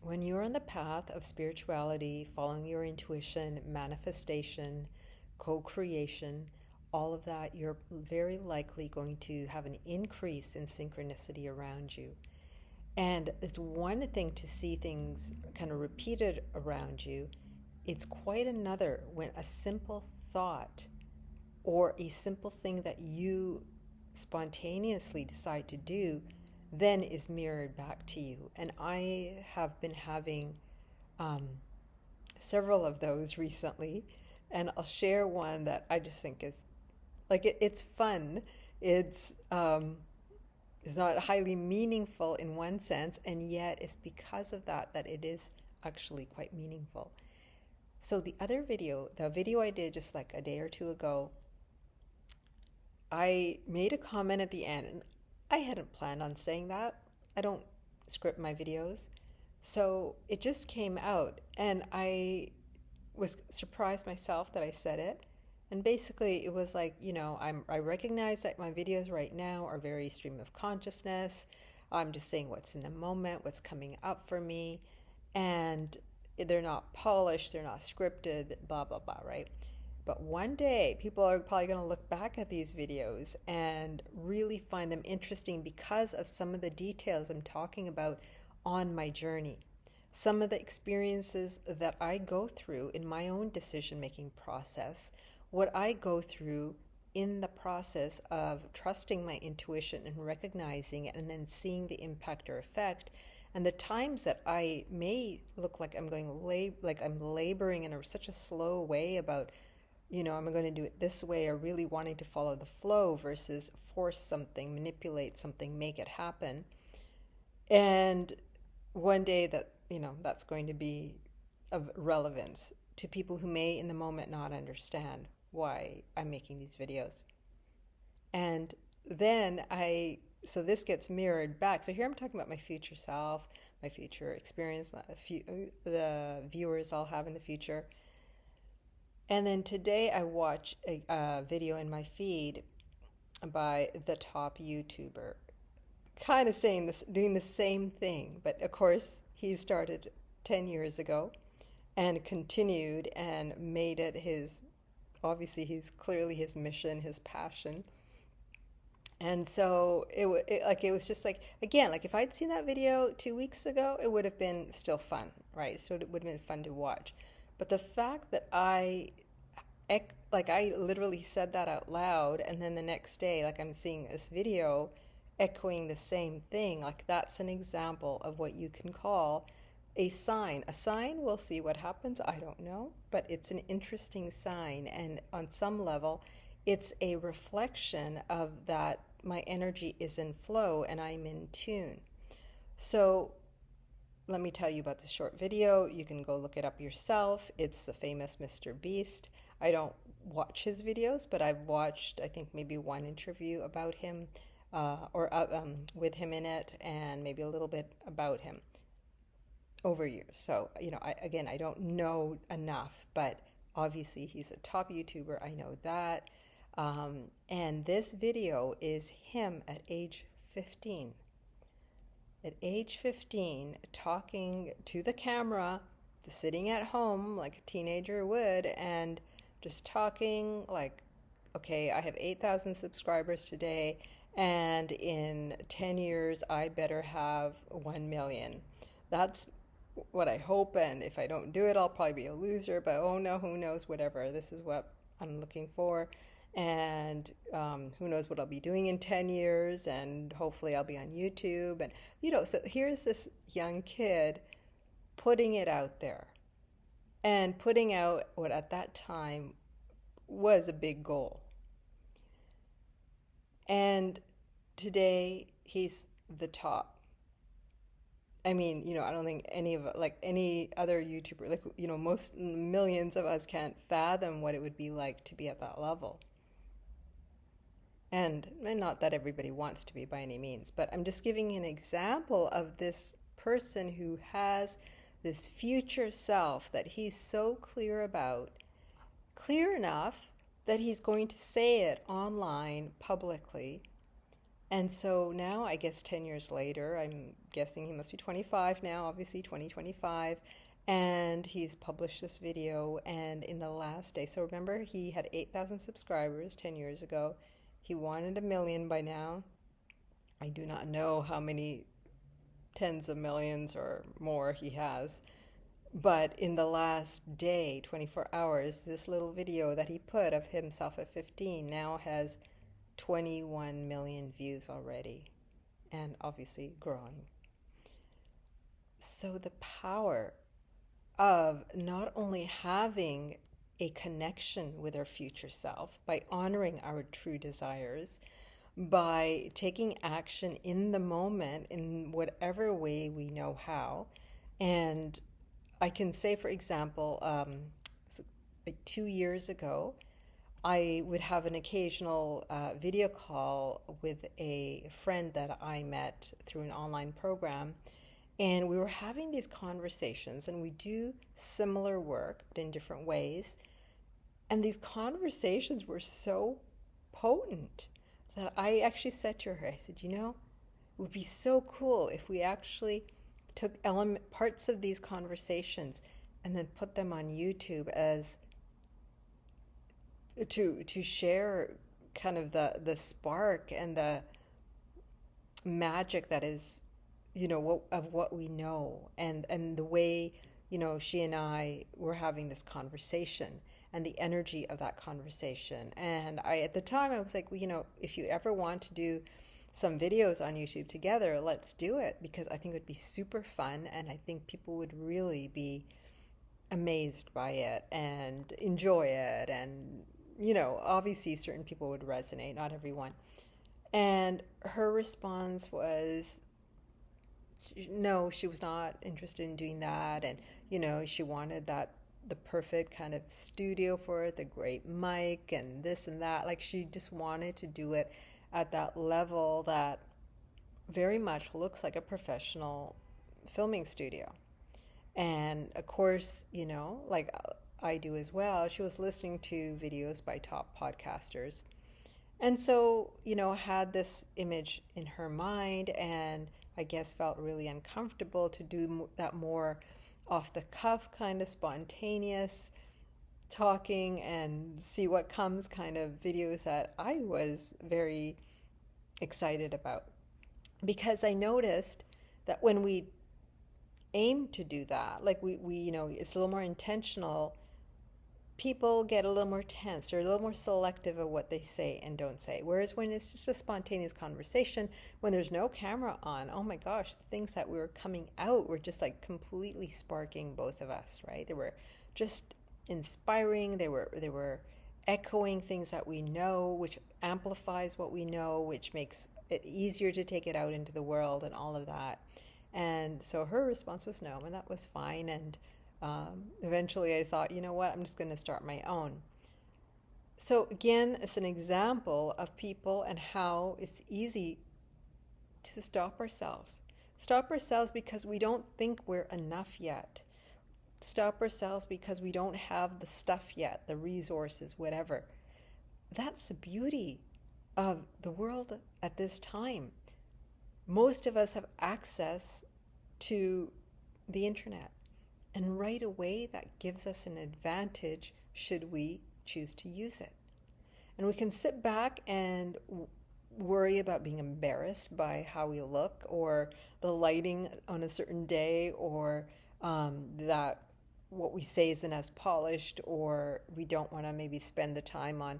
when you're on the path of spirituality, following your intuition, manifestation, co-creation, all of that, you're very likely going to have an increase in synchronicity around you. And it's one thing to see things kind of repeated around you. It's quite another when a simple thought or a simple thing that you spontaneously decide to do then is mirrored back to you. And I have been having um, several of those recently, and I'll share one that I just think is like it's fun. It's it's not highly meaningful in one sense, and yet it's because of that that it is actually quite meaningful. So the video I did just like a day or two ago, I made a comment at the end, and I hadn't planned on saying that. I don't script my videos. So it just came out, and I was surprised myself that I said it. And basically, it was like, I recognize that my videos right now are very stream of consciousness. I'm just saying what's in the moment, what's coming up for me. And they're not polished, they're not scripted, blah, blah, blah, right? But one day, people are probably going to look back at these videos and really find them interesting because of some of the details I'm talking about on my journey. Some of the experiences that I go through in my own decision-making process, what I go through in the process of trusting my intuition and recognizing it and then seeing the impact or effect, and the times that I may look like I'm laboring in such a slow way about, am I going to do it this way, or really wanting to follow the flow versus force something, manipulate something, make it happen. And one day that's going to be of relevance to people who may in the moment not understand why I'm making these videos. And then so this gets mirrored back. So here I'm talking about my future self, my future experience, the viewers I'll have in the future. And then today I watch a video in my feed by the top YouTuber, kind of saying this, doing the same thing. But of course, he started 10 years ago and continued and made it he's clearly his mission, his passion. And so it was just like, again, like if I'd seen that video 2 weeks ago, it would have been still fun, right? So it would have been fun to watch. But the fact that I literally said that out loud, and then the next day, like I'm seeing this video echoing the same thing, like that's an example of what you can call a sign. A sign, we'll see what happens, I don't know, but it's an interesting sign. And on some level, it's a reflection of that my energy is in flow and I'm in tune. So let me tell you about this short video. You can go look it up yourself. It's the famous MrBeast. I don't watch his videos, but I've watched, I think, maybe one interview about him with him in it, and maybe a little bit about him over years. So, I don't know enough, but obviously he's a top YouTuber. I know that. And this video is him at age 15. At age 15, talking to the camera, sitting at home like a teenager would, and just talking like, okay, I have 8,000 subscribers today, and in 10 years, I better have 1 million. That's what I hope, and if I don't do it, I'll probably be a loser, but oh no, who knows, whatever. This is what I'm looking for. And who knows what I'll be doing in 10 years, and hopefully I'll be on YouTube. And, so here's this young kid putting it out there and putting out what at that time was a big goal. And today he's the top. I mean, I don't think any other YouTuber, most millions of us can't fathom what it would be like to be at that level. And not that everybody wants to be by any means, but I'm just giving an example of this person who has this future self that he's so clear about, clear enough that he's going to say it online publicly, And so now, I guess 10 years later, I'm guessing he must be 25 now, obviously 2025. And he's published this video. And in the last day, so remember, he had 8,000 subscribers 10 years ago. He wanted 1 million by now. I do not know how many tens of millions or more he has. But in the last day, 24 hours, this little video that he put of himself at 15 now has 21 million views already, and obviously growing. So the power of not only having a connection with our future self by honoring our true desires, by taking action in the moment in whatever way we know how. And I can say, for example, like 2 years ago, I would have an occasional video call with a friend that I met through an online program. And we were having these conversations, and we do similar work, but in different ways. And these conversations were so potent that I actually said to her, I said, it would be so cool if we actually took parts of these conversations and then put them on YouTube as to share kind of the spark and the magic that is, of what we know, and the way, she and I were having this conversation and the energy of that conversation. And at the time I was like, well, if you ever want to do some videos on YouTube together, let's do it, because I think it would be super fun, and I think people would really be amazed by it and enjoy it. And, obviously certain people would resonate, not everyone. And her response was, no, she was not interested in doing that. And, she wanted the perfect kind of studio for it, the great mic and this and that. Like, she just wanted to do it at that level that very much looks like a professional filming studio. And of course, like I do as well, she was listening to videos by top podcasters. And so, had this image in her mind, and I guess felt really uncomfortable to do that more off the cuff, kind of spontaneous talking and see what comes kind of videos that I was very excited about. Because I noticed that when we aim to do that, like we it's a little more intentional, people get a little more tense or a little more selective of what they say and don't say. Whereas when it's just a spontaneous conversation, when there's no camera on, oh my gosh, the things that were coming out were just like completely sparking both of us, right? They were just inspiring. They were echoing things that we know, which amplifies what we know, which makes it easier to take it out into the world and all of that. And so her response was no, and that was fine. And eventually I thought, you know what, I'm just going to start my own. So again, it's an example of people and how it's easy to stop ourselves. Stop ourselves because we don't think we're enough yet. Stop ourselves because we don't have the stuff yet, the resources, whatever. That's the beauty of the world at this time. Most of us have access to the internet. And right away, that gives us an advantage should we choose to use it. And we can sit back and worry about being embarrassed by how we look, or the lighting on a certain day, or that what we say isn't as polished, or we don't want to maybe spend the time on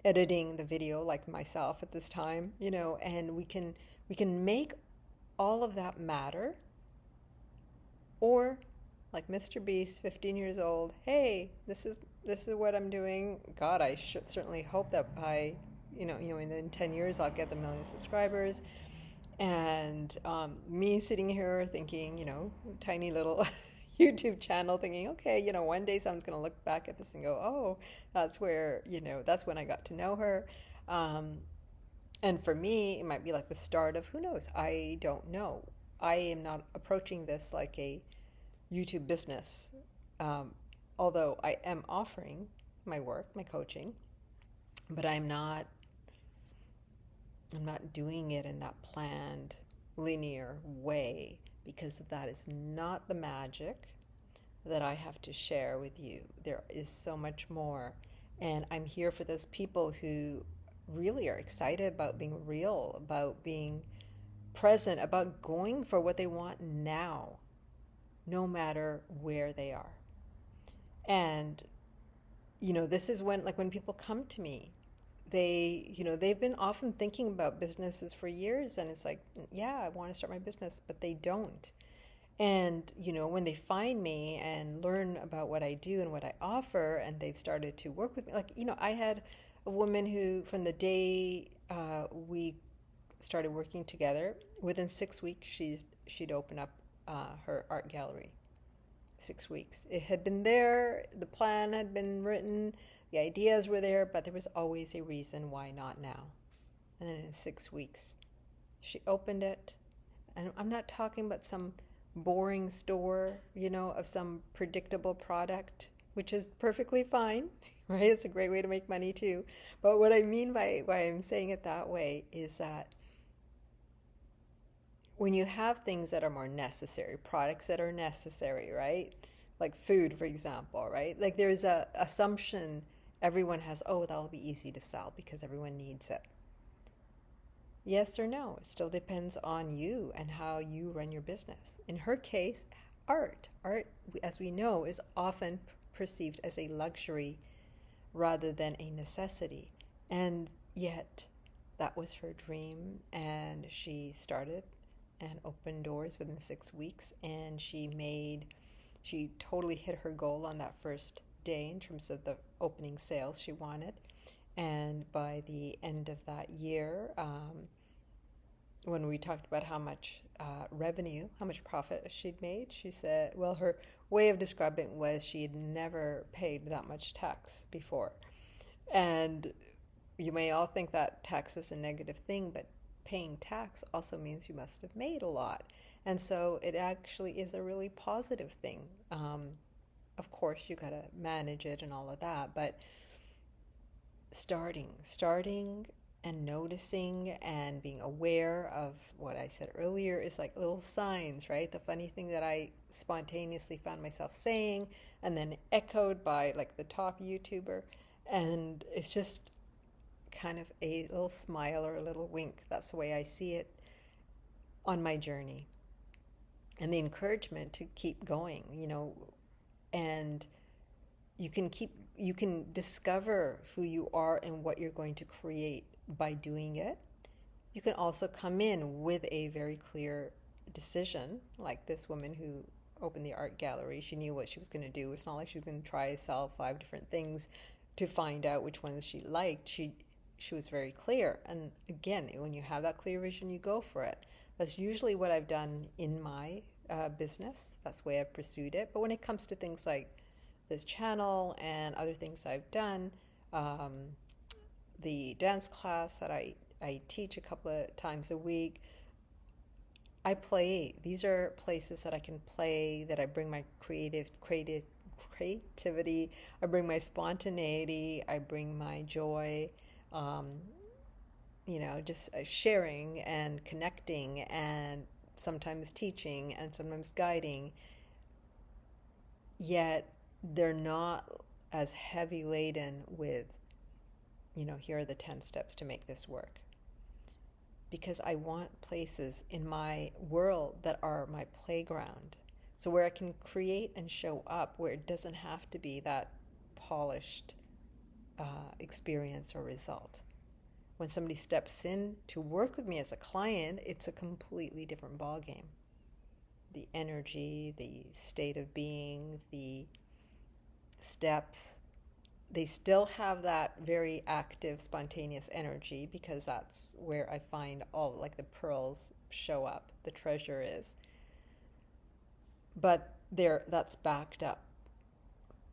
editing the video like myself at this time, and we can make all of that matter. Or like MrBeast, 15 years old, hey, this is what I'm doing. God, I should certainly hope that by, in 10 years I'll get the 1 million subscribers. And me sitting here thinking, tiny little YouTube channel thinking, okay, one day someone's going to look back at this and go, oh, that's where, that's when I got to know her. And for me, it might be like the start of, who knows? I don't know. I am not approaching this like a YouTube business, although I am offering my work, my coaching, but I'm not I'm not doing it in that planned, linear way because that is not the magic that I have to share with you. There is so much more. And I'm here for those people who really are excited about being real, about being present, about going for what they want now, no matter where they are. And, this is when, like, when people come to me, they've been often thinking about businesses for years, and it's like, yeah, I want to start my business, but they don't. And, when they find me and learn about what I do and what I offer, and they've started to work with me, like, I had a woman who, from the day we started working together, within 6 weeks, she'd open up her art gallery. 6 weeks. It had been there, the plan had been written, the ideas were there, but there was always a reason why not now. And then in 6 weeks, she opened it. And I'm not talking about some boring store, of some predictable product, which is perfectly fine, right? It's a great way to make money too. But what I mean by why I'm saying it that way is that when you have things that are more necessary, products that are necessary, right? Like food, for example, right? Like there's a assumption everyone has, oh, that'll be easy to sell because everyone needs it. Yes or no? It still depends on you and how you run your business. In her case, art. Art, as we know, is often perceived as a luxury rather than a necessity. And yet, that was her dream, and she started and opened doors within 6 weeks, and she totally hit her goal on that first day in terms of the opening sales she wanted. And by the end of that year, when we talked about how much revenue, how much profit she'd made, she said, well, her way of describing it was she had never paid that much tax before. And you may all think that tax is a negative thing, but paying tax also means you must have made a lot. And so it actually is a really positive thing. Of course, you got to manage it and all of that, but starting and noticing and being aware of what I said earlier is like little signs, right? The funny thing that I spontaneously found myself saying and then echoed by like the top YouTuber. And it's just kind of a little smile or a little wink. That's the way I see it on my journey. And the encouragement to keep going, and you can discover who you are and what you're going to create by doing it. You can also come in with a very clear decision, like this woman who opened the art gallery. She knew what she was going to do. It's not like she was going to try to sell 5 different things to find out which ones she liked. She was very clear. And again, when you have that clear vision, you go for it. That's usually what I've done in my business. That's the way I've pursued it. But when it comes to things like this channel and other things I've done, the dance class that I teach a couple of times a week, I play. These are places that I can play, that I bring my creativity, I bring my spontaneity, I bring my joy, just sharing and connecting and sometimes teaching and sometimes guiding. Yet they're not as heavy laden with, here are the 10 steps to make this work. Because I want places in my world that are my playground. So where I can create and show up, where it doesn't have to be that polished experience or result. When somebody steps in to work with me as a client, it's a completely different ballgame. The energy, the state of being, the steps, they still have that very active, spontaneous energy, because that's where I find all like the pearls show up, the treasure is. But that's backed up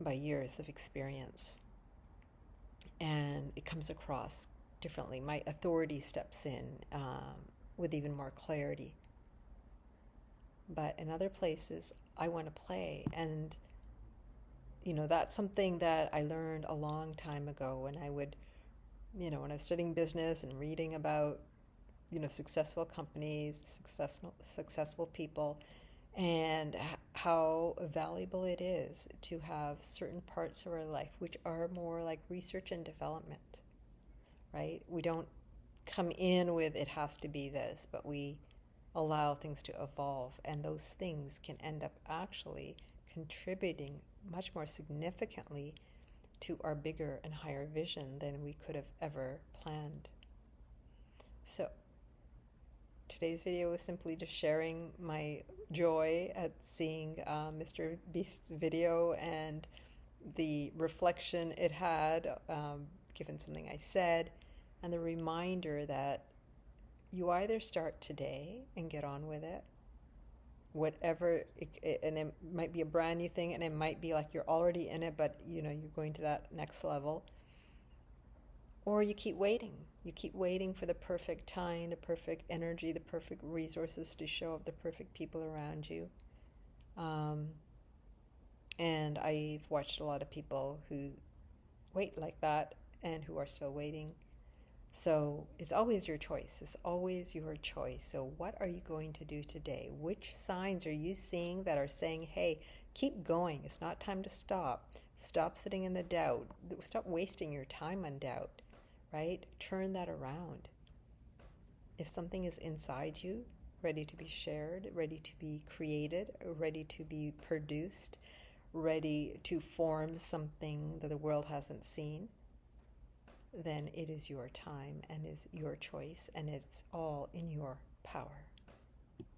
by years of experience. And it comes across differently. My authority steps in with even more clarity. But in other places, I want to play. And, that's something that I learned a long time ago when I would, when I was studying business and reading about successful companies, successful people, and how valuable it is to have certain parts of our life which are more like research and development, right? We don't come in with it has to be this, but we allow things to evolve, and those things can end up actually contributing much more significantly to our bigger and higher vision than we could have ever planned. So today's video was simply just sharing my joy at seeing MrBeast's video and the reflection it had, given something I said, and the reminder that you either start today and get on with it, whatever, and it might be a brand new thing, and it might be like you're already in it, but you're going to that next level, or you keep waiting. You keep waiting for the perfect time, the perfect energy, the perfect resources to show up, the perfect people around you. And I've watched a lot of people who wait like that and who are still waiting. So it's always your choice. It's always your choice. So what are you going to do today? Which signs are you seeing that are saying, hey, keep going. It's not time to stop. Stop sitting in the doubt. Stop wasting your time on doubt, right? Turn that around. If something is inside you, ready to be shared, ready to be created, ready to be produced, ready to form something that the world hasn't seen, then it is your time and is your choice, and it's all in your power.